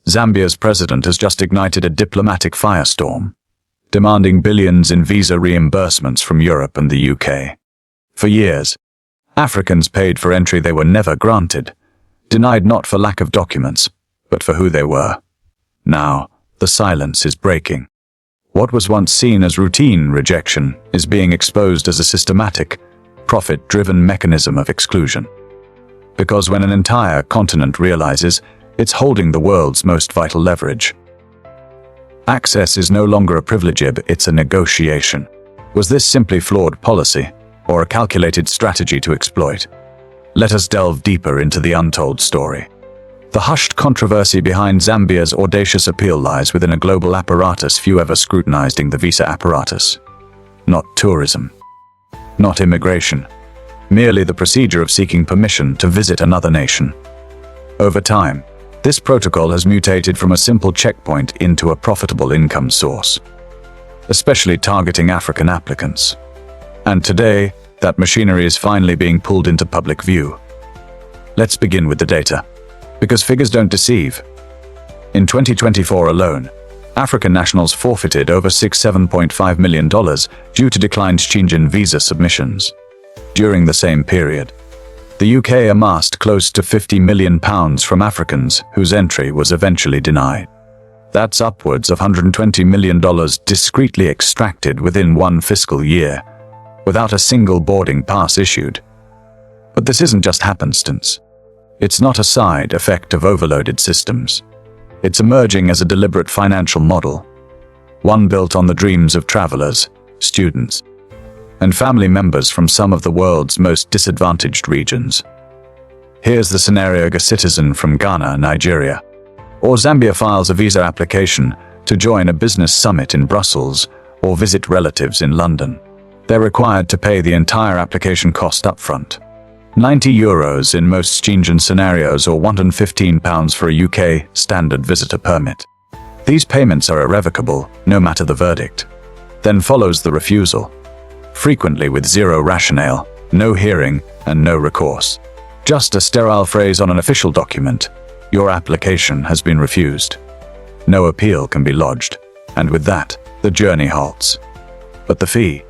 Zambia's president has just ignited a diplomatic firestorm, demanding billions in visa reimbursements from Europe and the UK. For years, Africans paid for entry they were never granted, denied not for lack of documents, but for who they were. Now, the silence is breaking. What was once seen as routine rejection is being exposed as a systematic, profit-driven mechanism of exclusion. Because when an entire continent realizes it's holding the world's most vital leverage, access is no longer a privilege, it's a negotiation. Was this simply flawed policy, or a calculated strategy to exploit? Let us delve deeper into the untold story. The hushed controversy behind Zambia's audacious appeal lies within a global apparatus few ever scrutinizing: the visa apparatus. Not tourism. Not immigration. Merely the procedure of seeking permission to visit another nation. Over time, this protocol has mutated from a simple checkpoint into a profitable income source, especially targeting African applicants. And today, that machinery is finally being pulled into public view. Let's begin with the data, because figures don't deceive. In 2024 alone, African nationals forfeited over $7.5 million due to declined Schengen visa submissions. During the same period, the UK amassed close to £50 million from Africans whose entry was eventually denied. That's upwards of $120 million discreetly extracted within one fiscal year, without a single boarding pass issued. But this isn't just happenstance. It's not a side effect of overloaded systems. It's emerging as a deliberate financial model, one built on the dreams of travelers, students, and family members from some of the world's most disadvantaged regions. Here's the scenario: a citizen from Ghana, Nigeria, or Zambia files a visa application to join a business summit in Brussels or visit relatives in London. They're required to pay the entire application cost upfront. €90 in most Schengen scenarios, or £115 for a UK standard visitor permit. These payments are irrevocable, no matter the verdict. Then follows the refusal, frequently with zero rationale, no hearing, and no recourse. Just a sterile phrase on an official document: your application has been refused. No appeal can be lodged, and with that, the journey halts. But the fee?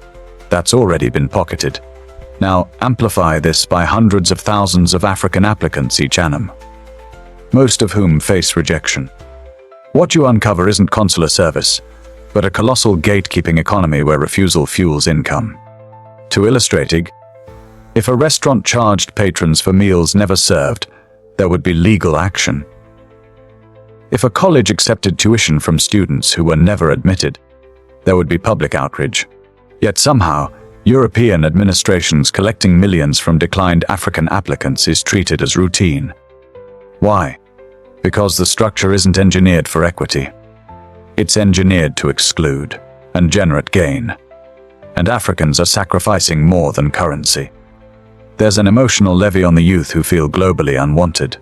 That's already been pocketed. Now, amplify this by hundreds of thousands of African applicants each annum, most of whom face rejection. What you uncover isn't consular service, but a colossal gatekeeping economy where refusal fuels income. To illustrate, if a restaurant charged patrons for meals never served, there would be legal action. If a college accepted tuition from students who were never admitted, there would be public outrage. Yet somehow, European administrations collecting millions from declined African applicants is treated as routine. Why? Because the structure isn't engineered for equity. It's engineered to exclude and generate gain. And Africans are sacrificing more than currency. There's an emotional levy on the youth who feel globally unwanted,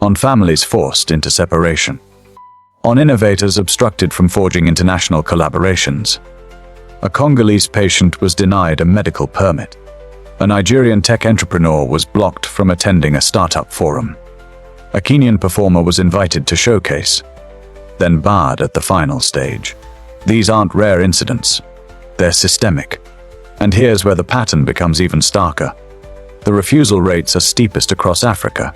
on families forced into separation, on innovators obstructed from forging international collaborations. A Congolese patient was denied a medical permit. A Nigerian tech entrepreneur was blocked from attending a startup forum. A Kenyan performer was invited to showcase, then barred at the final stage. These aren't rare incidents. They're systemic. And here's where the pattern becomes even starker. The refusal rates are steepest across Africa.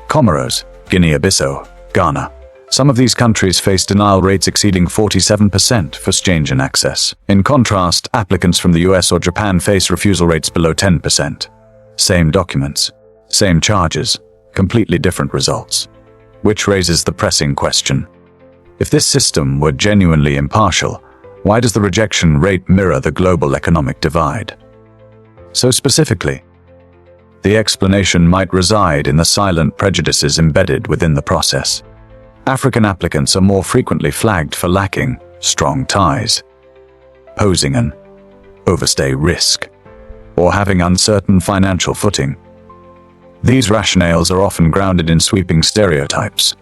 Comoros, Guinea-Bissau, Ghana. Some of these countries face denial rates exceeding 47% for Schengen access. In contrast, applicants from the US or Japan face refusal rates below 10%. Same documents, same charges, completely different results. Which raises the pressing question: if this system were genuinely impartial, why does the rejection rate mirror the global economic divide? So specifically, the explanation might reside in the silent prejudices embedded within the process. African applicants are more frequently flagged for lacking strong ties, posing an overstay risk, or having uncertain financial footing. These rationales are often grounded in sweeping stereotypes,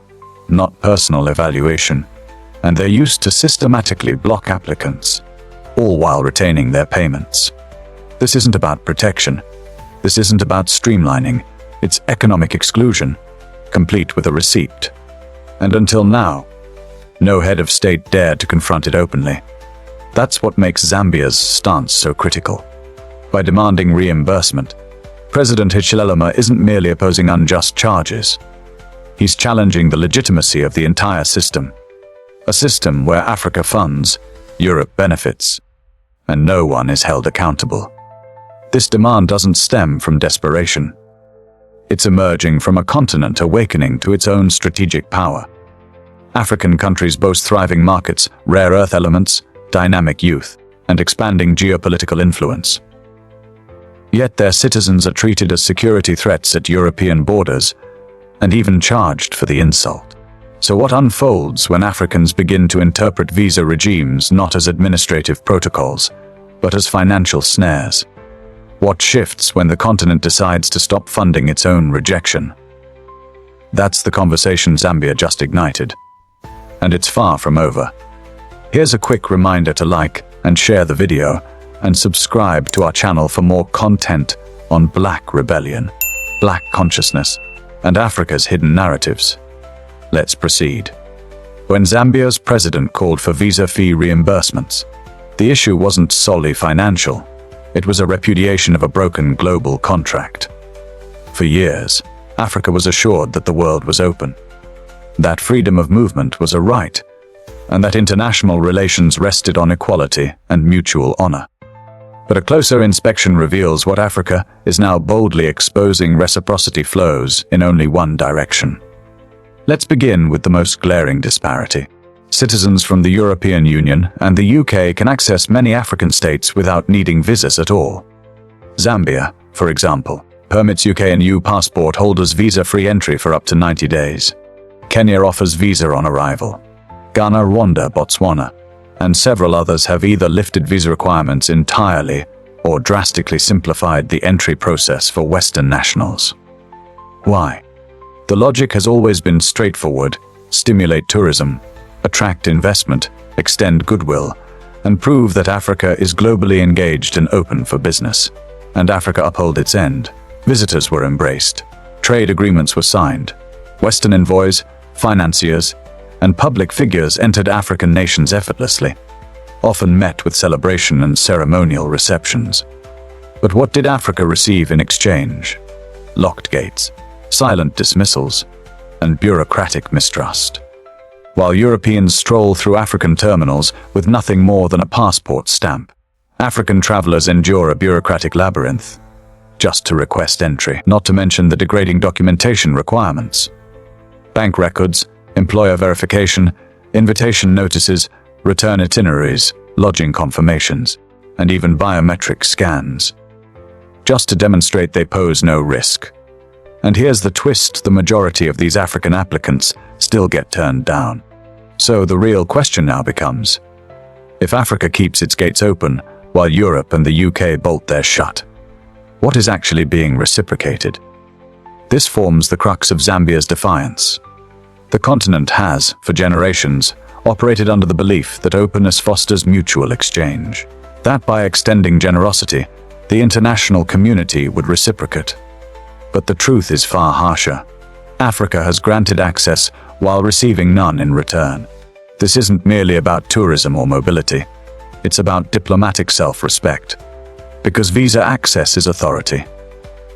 not personal evaluation, and they're used to systematically block applicants, all while retaining their payments. This isn't about protection. This isn't about streamlining. It's economic exclusion, complete with a receipt. And until now, no head of state dared to confront it openly. That's what makes Zambia's stance so critical. By demanding reimbursement, President Hichilema isn't merely opposing unjust charges. He's challenging the legitimacy of the entire system. A system where Africa funds, Europe benefits, and no one is held accountable. This demand doesn't stem from desperation. It's emerging from a continent awakening to its own strategic power. African countries boast thriving markets, rare earth elements, dynamic youth, and expanding geopolitical influence. Yet their citizens are treated as security threats at European borders, and even charged for the insult. So what unfolds when Africans begin to interpret visa regimes not as administrative protocols, but as financial snares? What shifts when the continent decides to stop funding its own rejection? That's the conversation Zambia just ignited. And it's far from over. Here's a quick reminder to like and share the video, and subscribe to our channel for more content on Black rebellion, Black consciousness, and Africa's hidden narratives. Let's proceed. When Zambia's president called for visa fee reimbursements, the issue wasn't solely financial. It was a repudiation of a broken global contract. For years, Africa was assured that the world was open, that freedom of movement was a right, and that international relations rested on equality and mutual honor. But a closer inspection reveals what Africa is now boldly exposing: reciprocity flows in only one direction. Let's begin with the most glaring disparity. Citizens from the European Union and the UK can access many African states without needing visas at all. Zambia, for example, permits UK and EU passport holders visa-free entry for up to 90 days. Kenya offers visa on arrival. Ghana, Rwanda, Botswana, and several others have either lifted visa requirements entirely or drastically simplified the entry process for Western nationals. Why? The logic has always been straightforward: stimulate tourism, attract investment, extend goodwill, and prove that Africa is globally engaged and open for business. And Africa upheld its end. Visitors were embraced. Trade agreements were signed. Western envoys, financiers, and public figures entered African nations effortlessly, often met with celebration and ceremonial receptions. But what did Africa receive in exchange? Locked gates, silent dismissals, and bureaucratic mistrust. While Europeans stroll through African terminals with nothing more than a passport stamp, African travelers endure a bureaucratic labyrinth just to request entry, not to mention the degrading documentation requirements. Bank records, employer verification, invitation notices, return itineraries, lodging confirmations, and even biometric scans, just to demonstrate they pose no risk. And here's the twist: the majority of these African applicants still get turned down. So the real question now becomes, if Africa keeps its gates open while Europe and the UK bolt theirs shut, what is actually being reciprocated? This forms the crux of Zambia's defiance. The continent has, for generations, operated under the belief that openness fosters mutual exchange, that by extending generosity, the international community would reciprocate. But the truth is far harsher. Africa has granted access while receiving none in return. This isn't merely about tourism or mobility. It's about diplomatic self-respect. Because visa access is authority.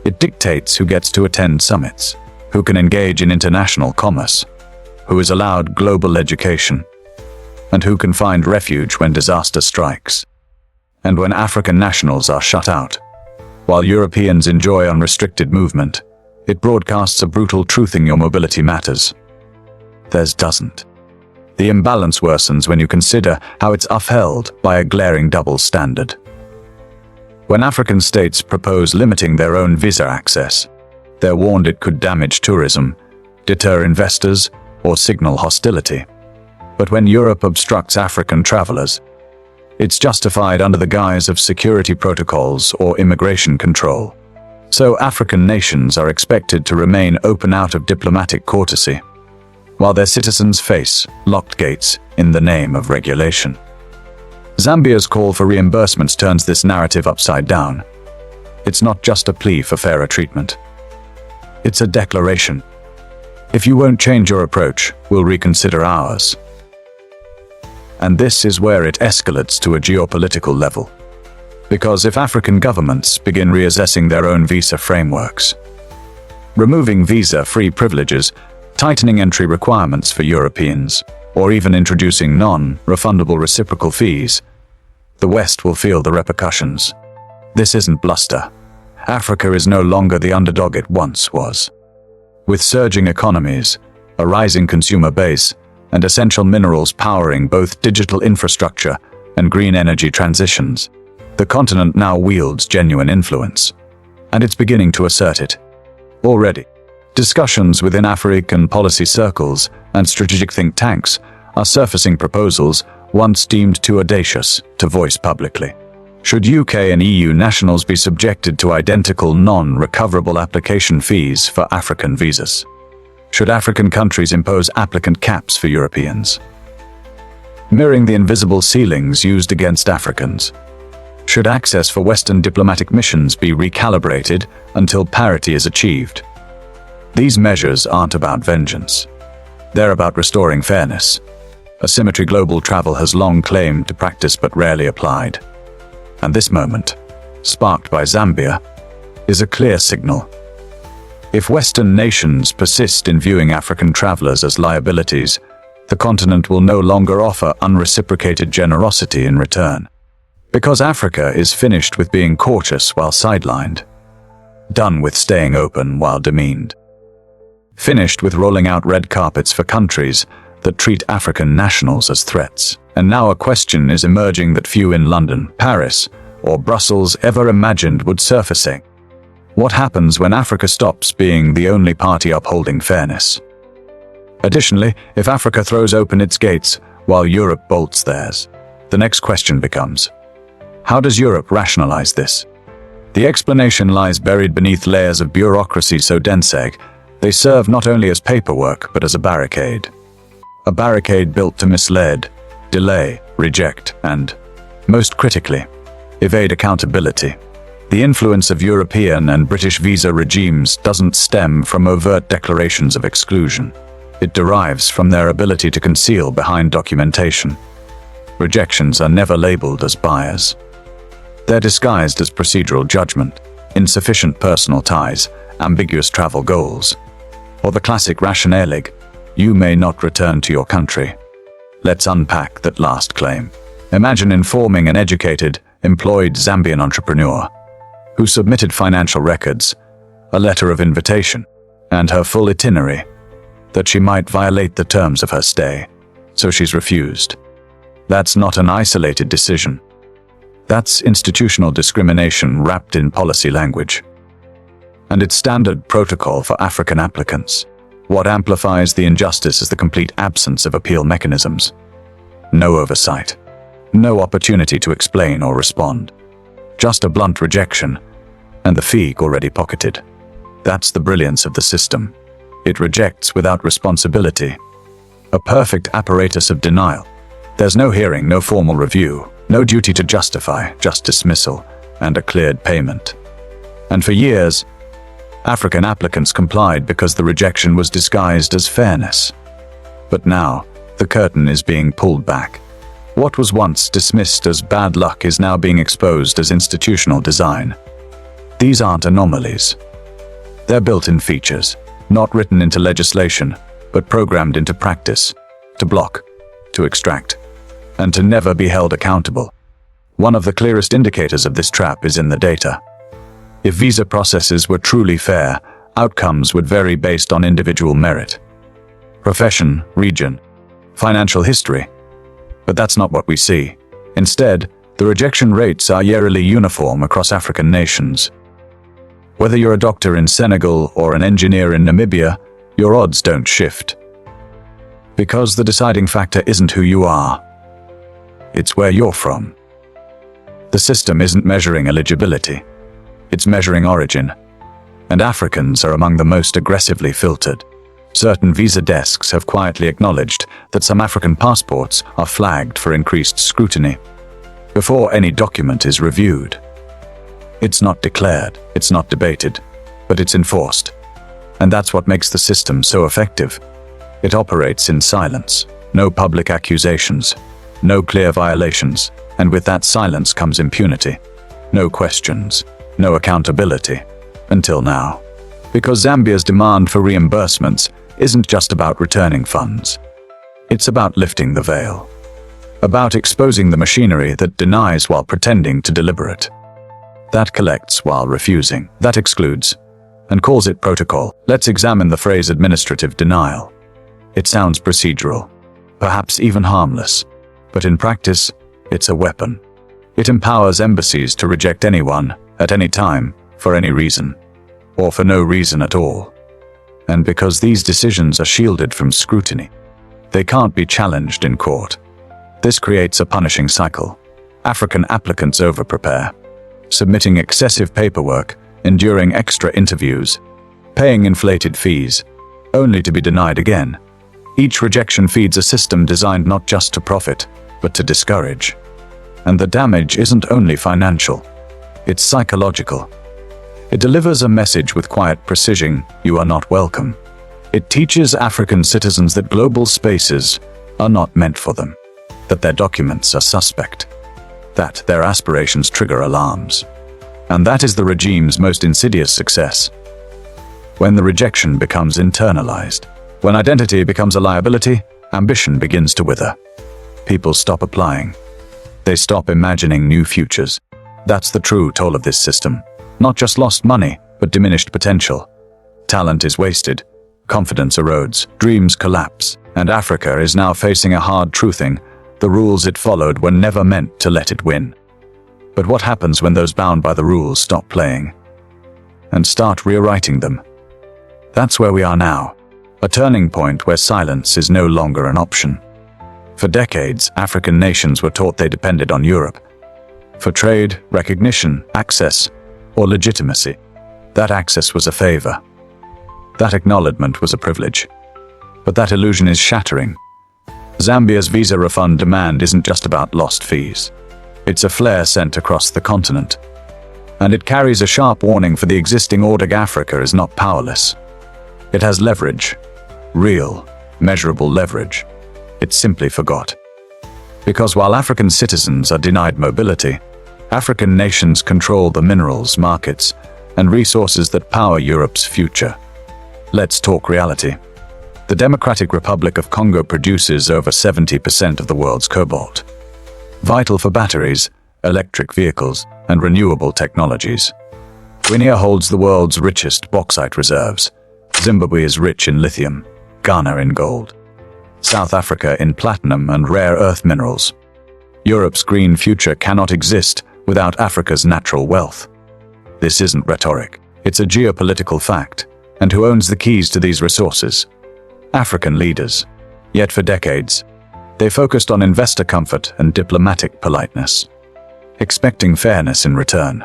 It dictates who gets to attend summits, who can engage in international commerce, who is allowed global education, and who can find refuge when disaster strikes. And when African nationals are shut out, while Europeans enjoy unrestricted movement, it broadcasts a brutal truth: in your mobility matters. Theirs doesn't. The imbalance worsens when you consider how it's upheld by a glaring double standard. When African states propose limiting their own visa access, they're warned it could damage tourism, deter investors, or signal hostility. But when Europe obstructs African travelers, it's justified under the guise of security protocols or immigration control. So African nations are expected to remain open out of diplomatic courtesy, while their citizens face locked gates in the name of regulation. Zambia's call for reimbursements turns this narrative upside down. It's not just a plea for fairer treatment. It's a declaration. If you won't change your approach, we'll reconsider ours. And this is where it escalates to a geopolitical level. Because if African governments begin reassessing their own visa frameworks, removing visa-free privileges, tightening entry requirements for Europeans, or even introducing non-refundable reciprocal fees, the West will feel the repercussions. This isn't bluster. Africa is no longer the underdog it once was. With surging economies, a rising consumer base, and essential minerals powering both digital infrastructure and green energy transitions, the continent now wields genuine influence. And it's beginning to assert it. Already, discussions within African policy circles and strategic think tanks are surfacing proposals once deemed too audacious to voice publicly. Should UK and EU nationals be subjected to identical non-recoverable application fees for African visas? Should African countries impose applicant caps for Europeans, mirroring the invisible ceilings used against Africans? Should access for Western diplomatic missions be recalibrated until parity is achieved? These measures aren't about vengeance. They're about restoring fairness, a symmetry global travel has long claimed to practice but rarely applied. And this moment, sparked by Zambia, is a clear signal. If Western nations persist in viewing African travelers as liabilities, the continent will no longer offer unreciprocated generosity in return. Because Africa is finished with being cautious while sidelined, done with staying open while demeaned, finished with rolling out red carpets for countries that treat African nationals as threats. And now a question is emerging that few in London, Paris, or Brussels ever imagined would surfacing. What happens when Africa stops being the only party upholding fairness? Additionally, if Africa throws open its gates while Europe bolts theirs, the next question becomes, how does Europe rationalize this? The explanation lies buried beneath layers of bureaucracy so dense they serve not only as paperwork but as a barricade. A barricade built to mislead, delay, reject, and, most critically, evade accountability. The influence of European and British visa regimes doesn't stem from overt declarations of exclusion. It derives from their ability to conceal behind documentation. Rejections are never labeled as bias. They're disguised as procedural judgment, insufficient personal ties, ambiguous travel goals, or the classic rationale, you may not return to your country. Let's unpack that last claim. Imagine informing an educated, employed Zambian entrepreneur who submitted financial records, a letter of invitation, and her full itinerary, that she might violate the terms of her stay, so she's refused. That's not an isolated decision. That's institutional discrimination wrapped in policy language. And it's standard protocol for African applicants. What amplifies the injustice is the complete absence of appeal mechanisms. No oversight. No opportunity to explain or respond. Just a blunt rejection, and the fee already pocketed. That's the brilliance of the system. It rejects without responsibility. A perfect apparatus of denial. There's no hearing, no formal review, no duty to justify, just dismissal, and a cleared payment. And for years, African applicants complied because the rejection was disguised as fairness. But now, the curtain is being pulled back. What was once dismissed as bad luck is now being exposed as institutional design. These aren't anomalies. They're built-in features, not written into legislation, but programmed into practice, to block, to extract, and to never be held accountable. One of the clearest indicators of this trap is in the data. If visa processes were truly fair, outcomes would vary based on individual merit, profession, region, financial history. But that's not what we see. Instead, the rejection rates are eerily uniform across African nations. Whether you're a doctor in Senegal or an engineer in Namibia, your odds don't shift. Because the deciding factor isn't who you are. It's where you're from. The system isn't measuring eligibility. It's measuring origin. And Africans are among the most aggressively filtered. Certain visa desks have quietly acknowledged that some African passports are flagged for increased scrutiny before any document is reviewed. It's not declared, it's not debated, but it's enforced. And that's what makes the system so effective. It operates in silence. No public accusations. No clear violations. And with that silence comes impunity. No questions. No accountability. Until now. Because Zambia's demand for reimbursements isn't just about returning funds. It's about lifting the veil. About exposing the machinery that denies while pretending to deliberate. That collects while refusing. That excludes. And calls it protocol. Let's examine the phrase administrative denial. It sounds procedural. Perhaps even harmless. But in practice, it's a weapon. It empowers embassies to reject anyone, at any time, for any reason. Or for no reason at all. And because these decisions are shielded from scrutiny, they can't be challenged in court. This creates a punishing cycle. African applicants overprepare, submitting excessive paperwork, enduring extra interviews, paying inflated fees, only to be denied again. Each rejection feeds a system designed not just to profit, but to discourage. And the damage isn't only financial, it's psychological. It delivers a message with quiet precision: you are not welcome. It teaches African citizens that global spaces are not meant for them, that their documents are suspect, that their aspirations trigger alarms. And that is the regime's most insidious success. When the rejection becomes internalized, when identity becomes a liability, ambition begins to wither. People stop applying. They stop imagining new futures. That's the true toll of this system. Not just lost money, but diminished potential. Talent is wasted. Confidence erodes. Dreams collapse. And Africa is now facing a hard truthing. The rules it followed were never meant to let it win. But what happens when those bound by the rules stop playing and start rewriting them? That's where we are now. A turning point where silence is no longer an option. For decades, African nations were taught they depended on Europe for trade, recognition, access, or legitimacy. That access was a favor. That acknowledgement was a privilege. But that illusion is shattering. Zambia's visa refund demand isn't just about lost fees. It's a flare sent across the continent. And it carries a sharp warning for the existing order: Africa is not powerless. It has leverage. Real, measurable leverage. It simply forgot. Because while African citizens are denied mobility, African nations control the minerals, markets, and resources that power Europe's future. Let's talk reality. The Democratic Republic of Congo produces over 70% of the world's cobalt, vital for batteries, electric vehicles, and renewable technologies. Guinea holds the world's richest bauxite reserves. Zimbabwe is rich in lithium, Ghana in gold, South Africa in platinum and rare earth minerals. Europe's green future cannot exist without Africa's natural wealth. This isn't rhetoric. It's a geopolitical fact. And who owns the keys to these resources? African leaders. Yet for decades, they focused on investor comfort and diplomatic politeness, expecting fairness in return.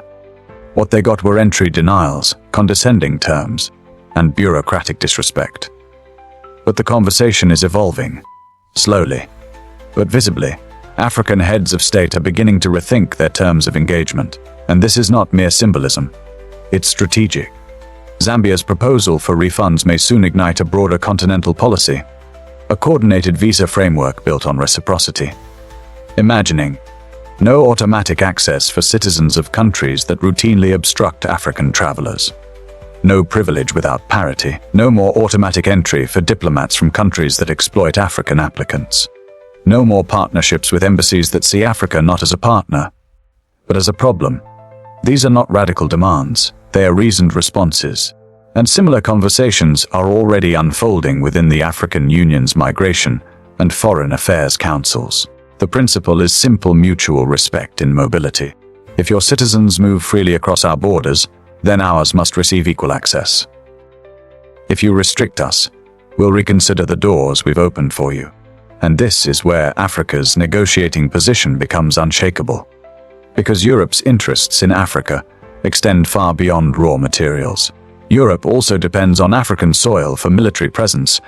What they got were entry denials, condescending terms, and bureaucratic disrespect. But the conversation is evolving. Slowly, but visibly, African heads of state are beginning to rethink their terms of engagement. And this is not mere symbolism. It's strategic. Zambia's proposal for refunds may soon ignite a broader continental policy, a coordinated visa framework built on reciprocity. Imagining no automatic access for citizens of countries that routinely obstruct African travelers. No privilege without parity. No more automatic entry for diplomats from countries that exploit African applicants. No more partnerships with embassies that see Africa not as a partner, but as a problem. These are not radical demands. They are reasoned responses. And similar conversations are already unfolding within the African Union's migration and foreign affairs councils. The principle is simple: mutual respect in mobility. If your citizens move freely across our borders, then ours must receive equal access. If you restrict us, we'll reconsider the doors we've opened for you. And this is where Africa's negotiating position becomes unshakable. Because Europe's interests in Africa extend far beyond raw materials. Europe also depends on African soil for military presence,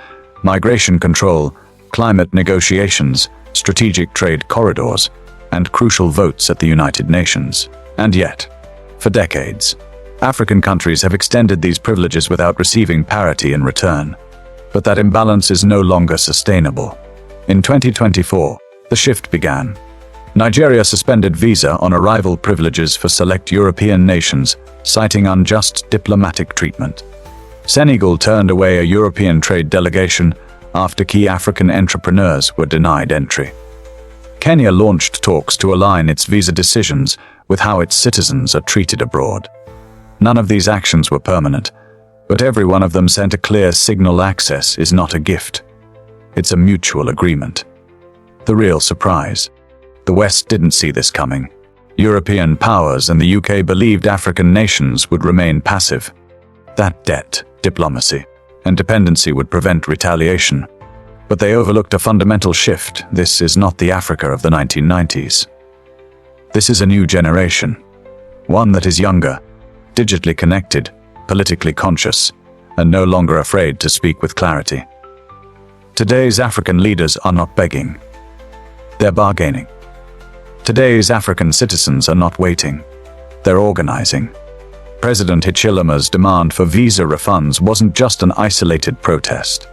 migration control, climate negotiations, strategic trade corridors, and crucial votes at the United Nations. And yet, for decades, African countries have extended these privileges without receiving parity in return. But that imbalance is no longer sustainable. In 2024, the shift began. Nigeria suspended visa on arrival privileges for select European nations, citing unjust diplomatic treatment. Senegal turned away a European trade delegation after key African entrepreneurs were denied entry. Kenya launched talks to align its visa decisions with how its citizens are treated abroad. None of these actions were permanent, but every one of them sent a clear signal: access is not a gift. It's a mutual agreement. The real surprise: the West didn't see this coming. European powers and the UK believed African nations would remain passive. That debt, diplomacy, and dependency would prevent retaliation. But they overlooked a fundamental shift. This is not the Africa of the 1990s. This is a new generation. One that is younger, digitally connected, politically conscious, and no longer afraid to speak with clarity. Today's African leaders are not begging. They're bargaining. Today's African citizens are not waiting. They're organizing. President Hichilema's demand for visa refunds wasn't just an isolated protest.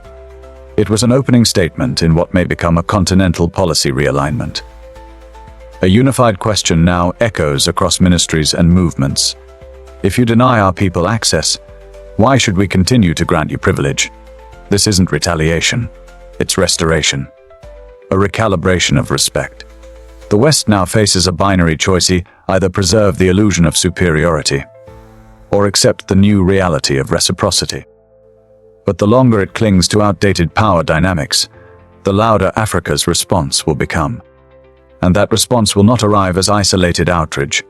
It was an opening statement in what may become a continental policy realignment. A unified question now echoes across ministries and movements. If you deny our people access, why should we continue to grant you privilege? This isn't retaliation. It's restoration. A recalibration of respect. The West now faces a binary choice: either preserve the illusion of superiority or accept the new reality of reciprocity. But the longer it clings to outdated power dynamics, the louder Africa's response will become. And that response will not arrive as isolated outrage,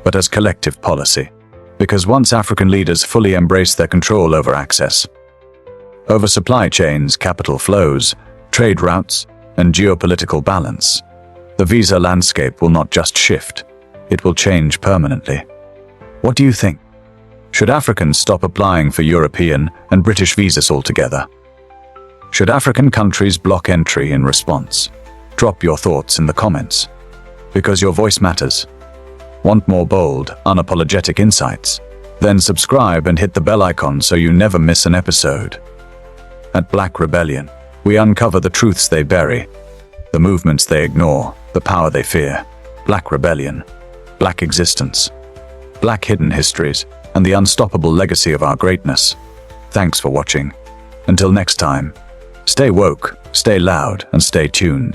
but as collective policy. Because once African leaders fully embrace their control over access, over supply chains, capital flows, trade routes, and geopolitical balance, the visa landscape will not just shift, it will change permanently. What do you think? Should Africans stop applying for European and British visas altogether? Should African countries block entry in response? Drop your thoughts in the comments, because your voice matters. Want more bold, unapologetic insights? Then subscribe and hit the bell icon so you never miss an episode. At Black Rebellion, we uncover the truths they bury, the movements they ignore, the power they fear. Black Rebellion, Black existence, Black hidden histories, and the unstoppable legacy of our greatness. Thanks for watching. Until next time, stay woke, stay loud, and stay tuned.